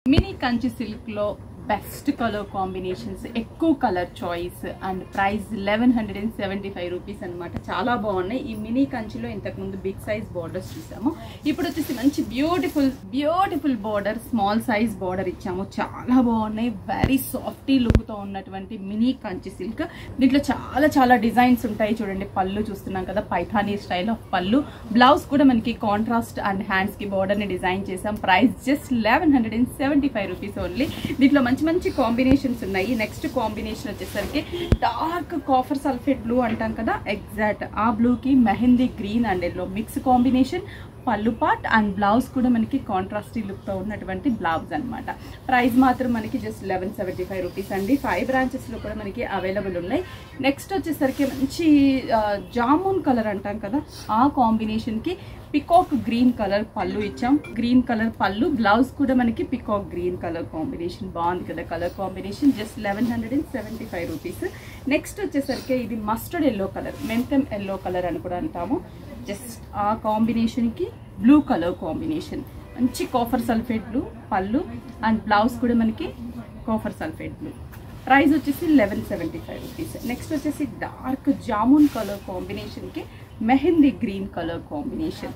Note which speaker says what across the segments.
Speaker 1: Mini Kanchi silk లో best colour combinations, ఎక్కువ colour choice and price 1175 rupees అనమాట. చాలా బాగున్నాయి. ఈ మినీ కంచిలో ఇంతకుముందు బిగ్ సైజ్ బార్డర్స్ చూసాము. ఇప్పుడు వచ్చేసి మంచి beautiful border, small size border ఇచ్చాము. చాలా బాగున్నాయి. వెరీ సాఫ్టీ లుక్ తో ఉన్నటువంటి మినీ కంచి సిల్క్. దీంట్లో చాలా డిజైన్స్ ఉంటాయి. చూడండి, పళ్ళు చూస్తున్నాం కదా, పైథానీ స్టైల్ ఆఫ్ పళ్ళు. బ్లౌజ్ కూడా మనకి కాంట్రాస్ట్ అండ్ హ్యాండ్స్ కి బార్డర్ ని డిజైన్ చేసాం. Price just 1175 rupees only. దీంట్లో మంచి కాంబినేషన్స్ ఉన్నాయి. నెక్స్ట్ కాంబినేషన్ వచ్చేసరికి డార్క్ కాఫర్ సల్ఫేట్ బ్లూ అంటాం కదా, ఎగ్జాక్ట్ ఆ బ్లూ కి mehndi green and yellow mix combination. పళ్ళు పార్ట్ అండ్ బ్లౌజ్ కూడా మనకి కాంట్రాస్టీ లుక్ తో ఉన్నటువంటి బ్లౌజ్ అనమాట. ప్రైస్ మాత్రం మనకి జస్ట్ 1175 రూపీస్ అండి. 5 బ్రాంచెస్ లో కూడా మనకి అవైలబుల్ ఉన్నాయి. నెక్స్ట్ వచ్చేసరికి మంచి జామున్ కలర్ అంటాం కదా, ఆ కాంబినేషన్ కి పికాక్ గ్రీన్ కలర్ పళ్ళు ఇచ్చాం. గ్రీన్ కలర్ పళ్ళు, బ్లౌజ్ కూడా మనకి పికాక్ గ్రీన్ కలర్ కాంబినేషన్. బాగుంది కదా colour combination. Just 1175 rupees. Next వచ్చేసరికి ఇది మస్టర్డ్ ఎల్లో కలర్, మెంతం ఎల్లో కలర్ అని కూడా అంటాము. జస్ట్ ఆ కాంబినేషన్ కి బ్లూ కలర్ కాంబినేషన్. మంచి కాఫర్ సల్ఫేట్ బ్లూ పళ్ళు అండ్ బ్లౌజ్ కూడా మనకి కాఫర్ సల్ఫేట్ బ్లూ. ప్రైస్ వచ్చేసి 1175 రూపీస్. నెక్స్ట్ వచ్చేసి డార్క్ జామున్ కలర్ కాంబినేషన్ కి మెహందీ గ్రీన్ కలర్ కాంబినేషన్.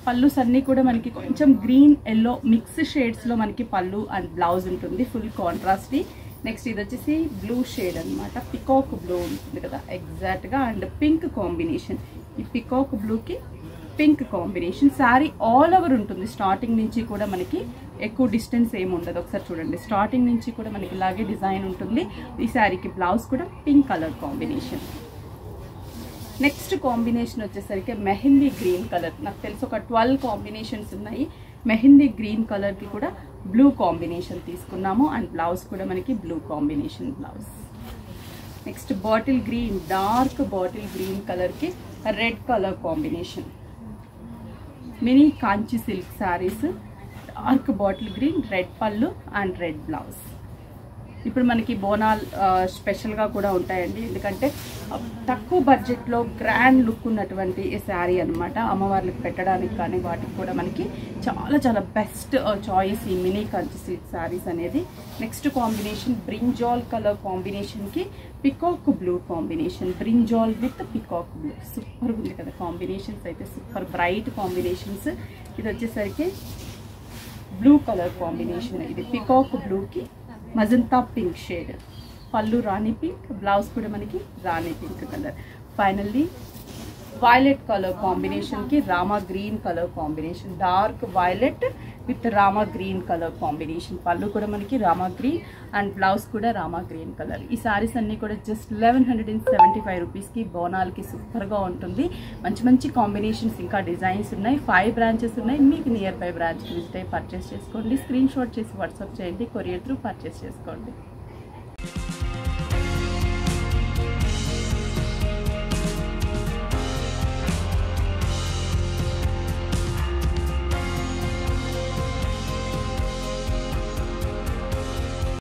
Speaker 1: పళ్ళుస్ అన్ని కూడా మనకి కొంచెం గ్రీన్ ఎల్లో మిక్స్ షేడ్స్ లో మనకి పళ్ళు అండ్ బ్లౌజ్ ఉంటుంది, ఫుల్ కాంట్రాస్టీ. నెక్స్ట్ ఇది వచ్చేసి బ్లూ షేడ్ అనమాట, పికాక్ బ్లూ ఉంటుంది కదా ఎగ్జాక్ట్ గా, అండ్ పింక్ కాంబినేషన్. ఈ పికాక్ బ్లూ కి pink combination. Sari all over ఉంటుంది. స్టార్టింగ్ నుంచి కూడా మనకి ఎక్కువ డిస్టెన్స్ ఏమి ఉండదు. ఒకసారి చూడండి, స్టార్టింగ్ నుంచి కూడా మనకి ఇలాగే డిజైన్ ఉంటుంది. ఈ శారీకి బ్లౌజ్ కూడా pink colour combination. Next combination వచ్చేసరికి మెహందీ గ్రీన్ కలర్. నాకు తెలిసి ఒక 12 కాంబినేషన్స్ ఉన్నాయి. మెహందీ గ్రీన్ కలర్ కి కూడా బ్లూ కాంబినేషన్ తీసుకున్నాము అండ్ బ్లౌజ్ కూడా మనకి blue combination blouse. Next bottle green, dark bottle green colour కి రెడ్ కలర్ కాంబినేషన్. మినీ కాంచి silk saris, dark bottle green, red పళ్ళు అండ్ రెడ్ బ్లౌజ్. ఇప్పుడు మనకి బోనాల్ స్పెషల్గా కూడా ఉంటాయండి, ఎందుకంటే తక్కువ బడ్జెట్లో గ్రాండ్ లుక్ ఉన్నటువంటి ఈ శారీ అనమాట. అమ్మవార్లకు పెట్టడానికి కానీ వాటికి కూడా మనకి చాలా బెస్ట్ చాయిస్ ఈ మినీ కంచి సిల్క్ శారీస్ అనేది. నెక్స్ట్ కాంబినేషన్ బ్రింజాల్ కలర్ కాంబినేషన్కి peacock blue combination. Brinjal with peacock blue super ఉంది కదా కాంబినేషన్స్ అయితే, సూపర్ బ్రైట్ కాంబినేషన్స్. ఇది వచ్చేసరికి బ్లూ కలర్ కాంబినేషన్. ఇది పికాక్ బ్లూకి మజంతా పింక్ షేడ్. పళ్ళు రాణి పింక్, బ్లౌజ్ కూడా మనకి rani pink colour. Finally violet colour combination కి Rama green colour combination. Dark violet with Rama green colour combination. పళ్ళు కూడా మనకి రామా గ్రీన్ అండ్ బ్లౌజ్ కూడా రామా గ్రీన్ కలర్. ఈ సారీస్ అన్ని కూడా జస్ట్ 1175 రూపీస్కి బోనాలకి సూపర్గా ఉంటుంది. మంచి కాంబినేషన్స్ ఇంకా డిజైన్స్ ఉన్నాయి. 5 బ్రాంచెస్ ఉన్నాయి. మీకు నియర్ బై బ్రాంచ్కి విజిట్ అయ్యి పర్చేస్ చేసుకోండి. స్క్రీన్ షాట్ చేసి వాట్సాప్ చేయండి, కొరియర్ త్రూ పర్చేస్ చేసుకోండి.